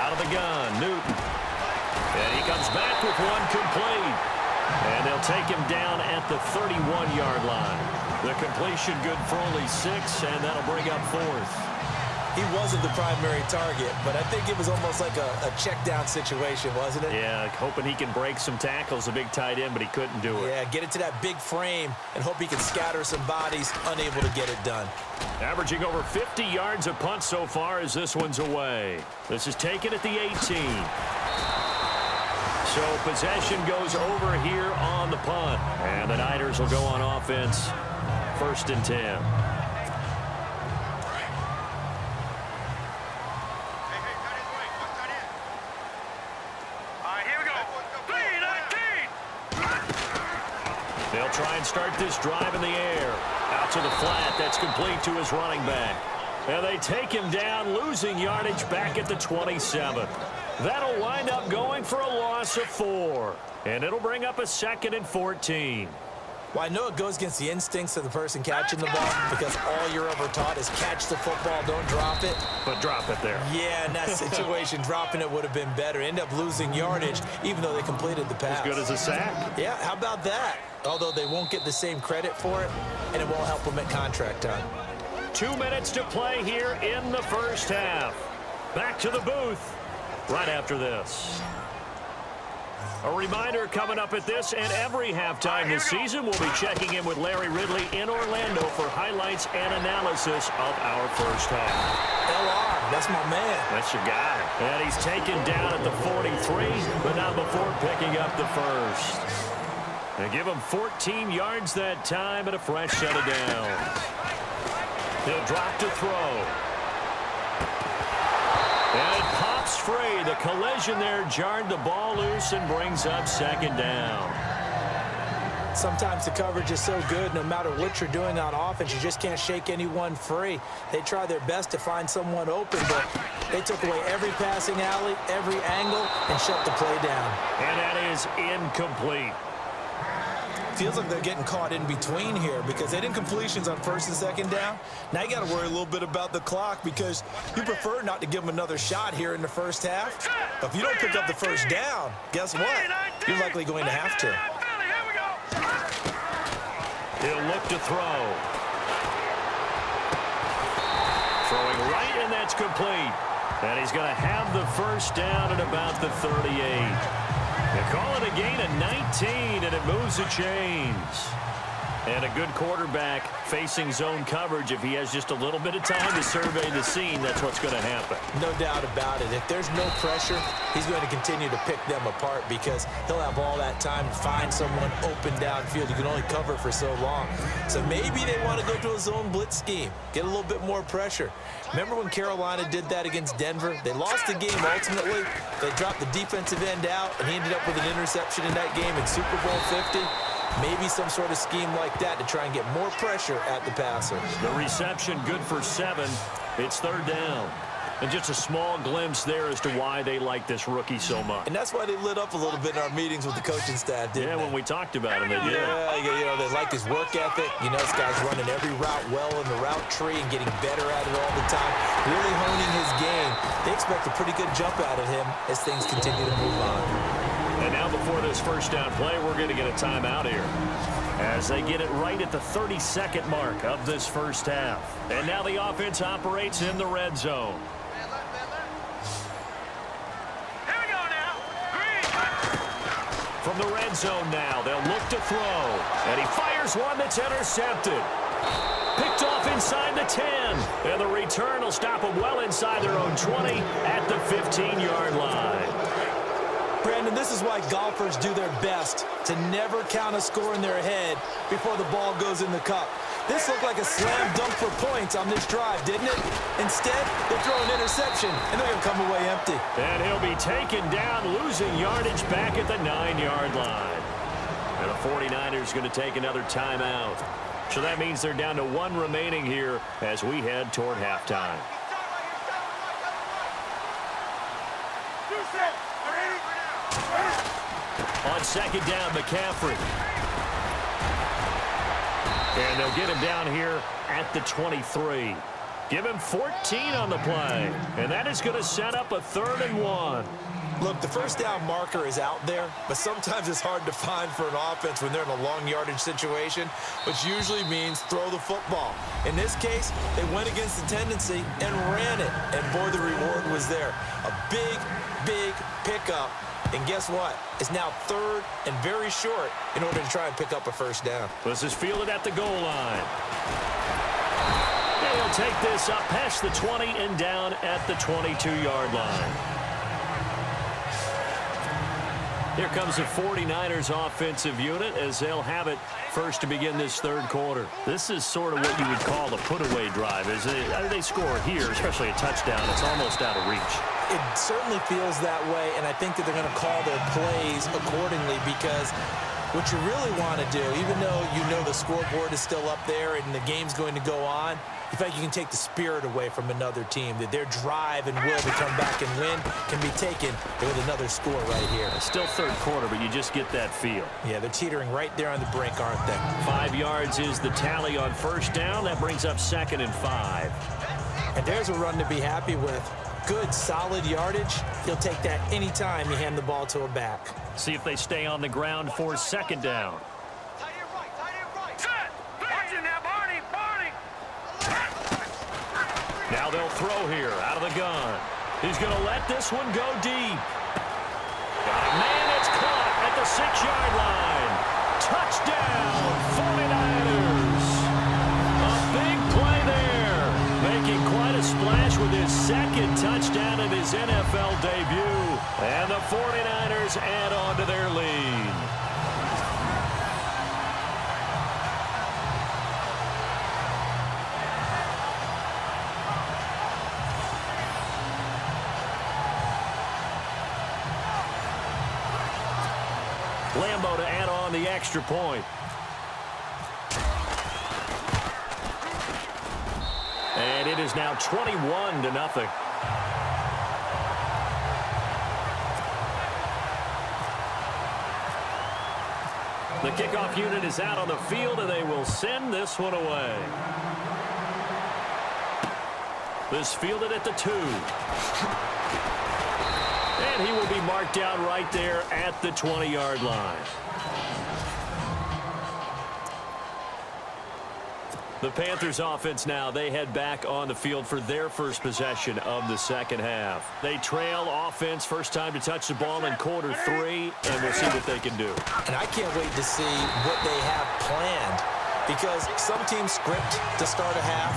Out of the gun, Newton. And he comes back with one complete. And they'll take him down at the 31-yard line. The completion good for only 6, and that'll bring up 4th. He wasn't the primary target, but I think it was almost like a check-down situation, wasn't it? Yeah, hoping he can break some tackles, a big tight end, but he couldn't do it. Yeah, get it to that big frame and hope he can scatter some bodies, unable to get it done. Averaging over 50 yards a punt so far as this one's away. This is taken at the 18. So possession goes over here on the punt. And the Niners will go on offense. 1st and 10. They'll try and start this drive in the air. Out to the flat. That's complete to his running back. And they take him down, losing yardage back at the 27. That'll wind up going for a loss of 4. And it'll bring up a 2nd and 14. Well, I know it goes against the instincts of the person catching the ball because all you're ever taught is catch the football, don't drop it. But drop it there. Yeah, in that situation, dropping it would have been better. End up losing yardage, even though they completed the pass. As good as a sack. Yeah, how about that? Although they won't get the same credit for it, and it won't help them at contract time. 2 minutes to play here in the first half. Back to the booth right after this. A reminder coming up at this and every halftime this season, we'll be checking in with Larry Ridley in Orlando for highlights and analysis of our first half. LR, that's my man. That's your guy. And he's taken down at the 43, but not before picking up the first. And give him 14 yards that time and a fresh set of downs. He'll drop to throw. And it pops free. The collision there jarred the ball loose and brings up 2nd down. Sometimes the coverage is so good, no matter what you're doing on offense, you just can't shake anyone free. They try their best to find someone open, but they took away every passing alley, every angle, and shut the play down. And that is incomplete. Feels like they're getting caught in between here because they didn't completions on 1st and 2nd down. Now you got to worry a little bit about the clock because you prefer not to give them another shot here in the first half. But if you don't pick up the first down, guess what? You're likely going to have to. He'll look to throw. Throwing right, and that's complete. And he's going to have the first down at about the 38. They call it a gain of 19, and it moves the chains. And a good quarterback facing zone coverage. If he has just a little bit of time to survey the scene, that's what's going to happen. No doubt about it. If there's no pressure, he's going to continue to pick them apart because he'll have all that time to find someone open downfield. You can only cover for so long. So maybe they want to go to a zone blitz scheme, get a little bit more pressure. Remember when Carolina did that against Denver? They lost the game ultimately. They dropped the defensive end out, and he ended up with an interception in that game in Super Bowl 50. Maybe some sort of scheme like that to try and get more pressure at the passer. The reception good for 7. It's 3rd down. And just a small glimpse there as to why they like this rookie so much. And that's why they lit up a little bit in our meetings with the coaching staff, didn't they? Yeah, when we talked about him, they did. Yeah, you know, they like his work ethic. You know, this guy's running every route well in the route tree and getting better at it all the time, really honing his game. They expect a pretty good jump out of him as things continue to move on. And now before this first down play, we're going to get a timeout here as they get it right at the 32nd mark of this first half. And now the offense operates in the red zone. Here we go now. From the red zone now, they'll look to throw. And he fires one that's intercepted. Picked off inside the 10. And the return will stop them well inside their own 20 at the 15-yard line. Brandon, this is why golfers do their best to never count a score in their head before the ball goes in the cup. This looked like a slam dunk for points on this drive, didn't it? Instead, they throw an interception, and they're going to come away empty. And he'll be taken down, losing yardage back at the 9-yard line. And the 49ers going to take another timeout. So that means they're down to 1 remaining here as we head toward halftime. On 2nd down, McCaffrey. And they'll get him down here at the 23. Give him 14 on the play. And that is going to set up a 3rd and 1. Look, the first down marker is out there, but sometimes it's hard to find for an offense when they're in a long yardage situation, which usually means throw the football. In this case, they went against the tendency and ran it, and boy, the reward was there. A big, big pickup, and guess what? It's now 3rd and very short in order to try and pick up a first down. This is fielded at the goal line. They'll take this up past the 20 and down at the 22-yard line. Here comes the 49ers offensive unit as they'll have it first to begin this 3rd quarter. This is sort of what you would call a put-away drive. As they score here, especially a touchdown, it's almost out of reach. It certainly feels that way, and I think that they're going to call their plays accordingly because what you really want to do, even though you know the scoreboard is still up there and the game's going to go on, you feel like you can take the spirit away from another team, that their drive and will to come back and win can be taken with another score right here. It's still 3rd quarter, but you just get that feel. Yeah, they're teetering right there on the brink, aren't they? 5 yards is the tally on first down. That brings up 2nd and 5. And there's a run to be happy with. Good, solid yardage. He'll take that anytime you hand the ball to a back. See if they stay on the ground for 2nd down. Now they'll throw here out of the gun. He's going to let this one go deep. Got a man, it's caught at the 6-yard line. Touchdown, 49ers. A big play there. Making quite a splash with his 2nd touchdown in his NFL debut. And the 49ers add on to their lead. Lambo to add on the extra point. And it is now 21-0. The kickoff unit is out on the field, and they will send this one away. This fielded at the 2. And he will be marked down right there at the 20-yard line. The Panthers offense now, they head back on the field for their first possession of the 2nd half. They trail offense, first time to touch the ball in quarter 3, and we'll see what they can do. And I can't wait to see what they have planned because some teams script to start a half.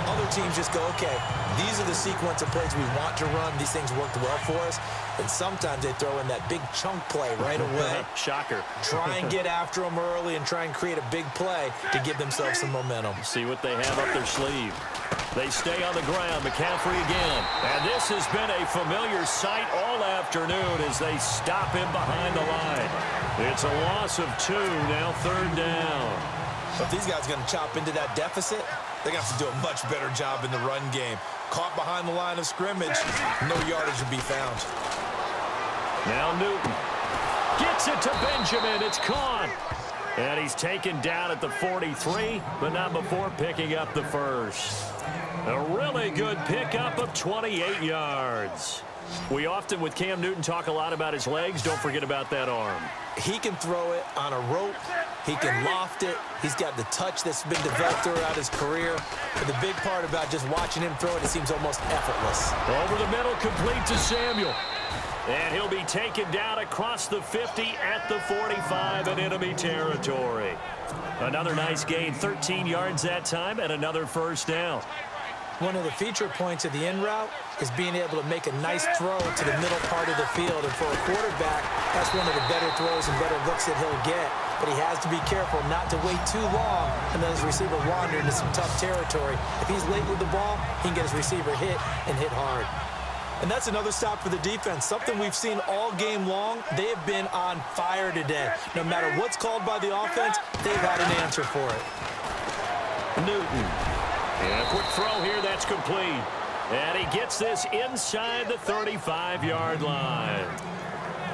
Other teams just go, okay, these are the sequence of plays we want to run. These things worked well for us. And sometimes they throw in that big chunk play right away. Shocker. Try and get after them early and try and create a big play to give themselves some momentum. See what they have up their sleeve. They stay on the ground. McCaffrey again. And this has been a familiar sight all afternoon as they stop him behind the line. It's a loss of 2, now 3rd down. If these guys are going to chop into that deficit, they're going to have to do a much better job in the run game. Caught behind the line of scrimmage, no yardage to be found. Now Newton gets it to Benjamin. It's caught. And he's taken down at the 43, but not before picking up the first. A really good pickup of 28 yards. We often, with Cam Newton, talk a lot about his legs. Don't forget about that arm. He can throw it on a rope. He can loft it. He's got the touch that's been developed throughout his career. But the big part about just watching him throw it, it seems almost effortless. Over the middle, complete to Samuel. And he'll be taken down across the 50 at the 45 in enemy territory. Another nice gain, 13 yards that time, and another first down. One of the feature points of the in route is being able to make a nice throw to the middle part of the field. And for a quarterback, that's one of the better throws and better looks that he'll get. But he has to be careful not to wait too long and let his receiver wander into some tough territory. If he's late with the ball, he can get his receiver hit and hit hard. And that's another stop for the defense, something we've seen all game long. They have been on fire today. No matter what's called by the offense, they've had an answer for it. Newton. And a quick throw here, that's complete. And he gets this inside the 35-yard line.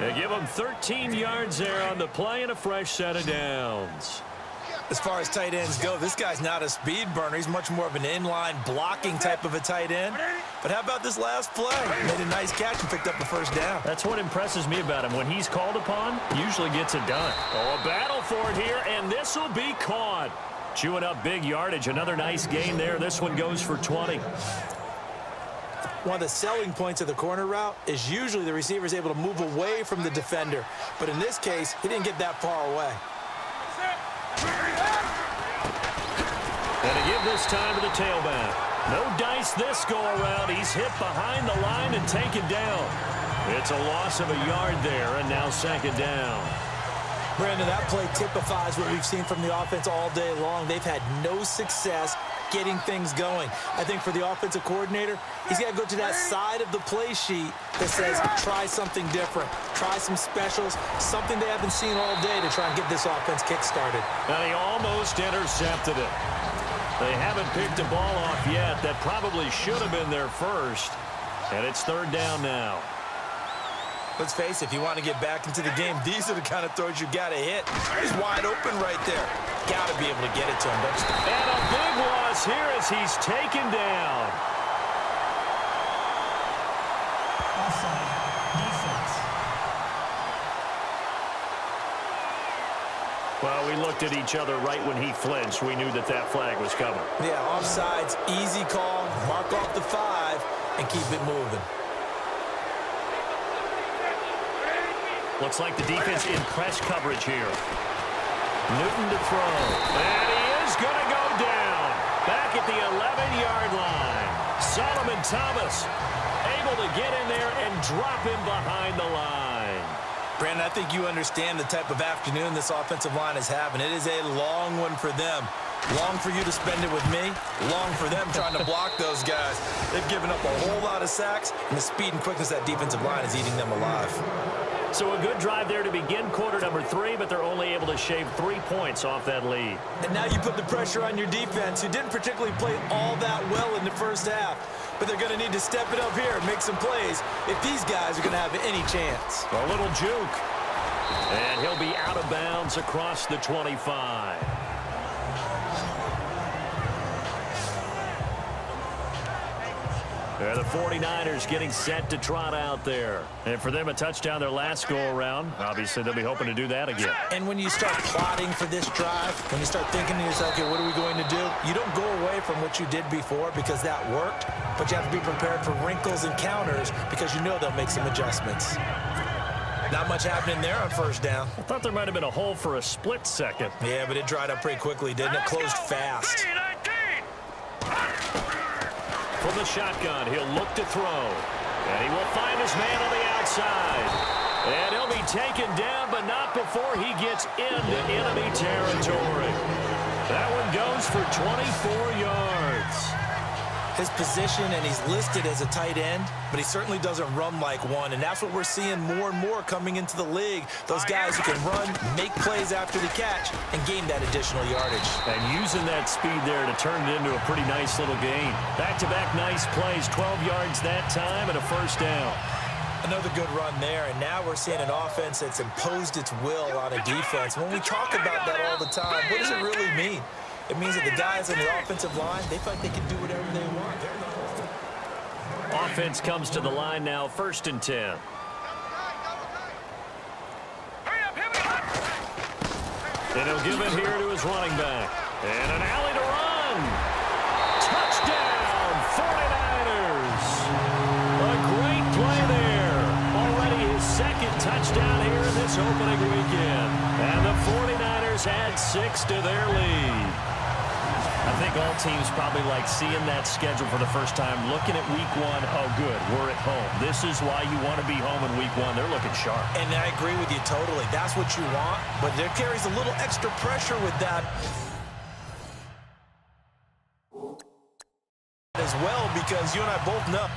They give him 13 yards there on the play and a fresh set of downs. As far as tight ends go, this guy's not a speed burner. He's much more of an inline blocking type of a tight end. But how about this last play? Made a nice catch and picked up the first down. That's what impresses me about him. When he's called upon, usually gets it done. Oh, a battle for it here, and this will be caught. Chewing up big yardage. Another nice gain there. This one goes for 20. One of the selling points of the corner route is usually the receiver is able to move away from the defender. But in this case, he didn't get that far away. And to give this time to the tailback. No dice this go-around. He's hit behind the line and taken down. It's a loss of a yard there, and now second down. Brandon, that play typifies what we've seen from the offense all day long. They've had no success getting things going. I think for the offensive coordinator, he's got to go to that side of the play sheet that says try something different, try some specials, something they haven't seen all day to try and get this offense kick-started. And he almost intercepted it. They haven't picked a ball off yet. That probably should have been their first. And it's third down now. Let's face it, if you want to get back into the game, these are the kind of throws you got to hit. He's wide open right there. Got to be able to get it to him, don't you? And a big loss here as he's taken down. Offside, defense. Well, we looked at each other right when he flinched. We knew that that flag was coming. Yeah, offsides, easy call, mark off the 5, and keep it moving. Looks like the defense in press coverage here. Newton to throw. And he is going to go down. Back at the 11-yard line. Solomon Thomas able to get in there and drop him behind the line. Brandon, I think you understand the type of afternoon this offensive line is having. It is a long one for them. Long for you to spend it with me. Long for them trying to block those guys. They've given up a whole lot of sacks, and the speed and quickness of that defensive line is eating them alive. So a good drive there to begin quarter number 3, but they're only able to shave 3 points off that lead. And now you put the pressure on your defense, who didn't particularly play all that well in the first half. But they're going to need to step it up here and make some plays if these guys are going to have any chance. A little juke. And he'll be out of bounds across the 25. The 49ers getting set to trot out there. And for them, a touchdown their last go-around. Obviously, they'll be hoping to do that again. And when you start plotting for this drive, when you start thinking to yourself, okay, what are we going to do? You don't go away from what you did before because that worked, but you have to be prepared for wrinkles and counters because you know they'll make some adjustments. Not much happening there on first down. I thought there might have been a hole for a split second. Yeah, but it dried up pretty quickly, didn't it? Closed fast. From the shotgun, he'll look to throw. And he will find his man on the outside. And he'll be taken down, but not before he gets into enemy territory. That one goes for 24 yards. His position, and he's listed as a tight end, but he certainly doesn't run like one, and that's what we're seeing more and more coming into the league. Those guys who can run, make plays after the catch, and gain that additional yardage. And using that speed there to turn it into a pretty nice little gain. Back-to-back nice plays, 12 yards that time, and a first down. Another good run there, and now we're seeing an offense that's imposed its will on a defense. When we talk about that all the time, what does it really mean? It means that the guys on the offensive line, they feel like they can do whatever they want. Offense comes to the line now, 1st and 10. And he'll give it here to his running back. And an alley to run. Touchdown, 49ers. A great play there. Already his 2nd touchdown here in this opening weekend. And the 49ers add 6 to their lead. I think all teams probably like seeing that schedule for the first time, looking at week 1. Oh, good, we're at home. This is why you want to be home in week 1. They're looking sharp. And I agree with you totally. That's what you want, but there carries a little extra pressure with that as well, because you and I both know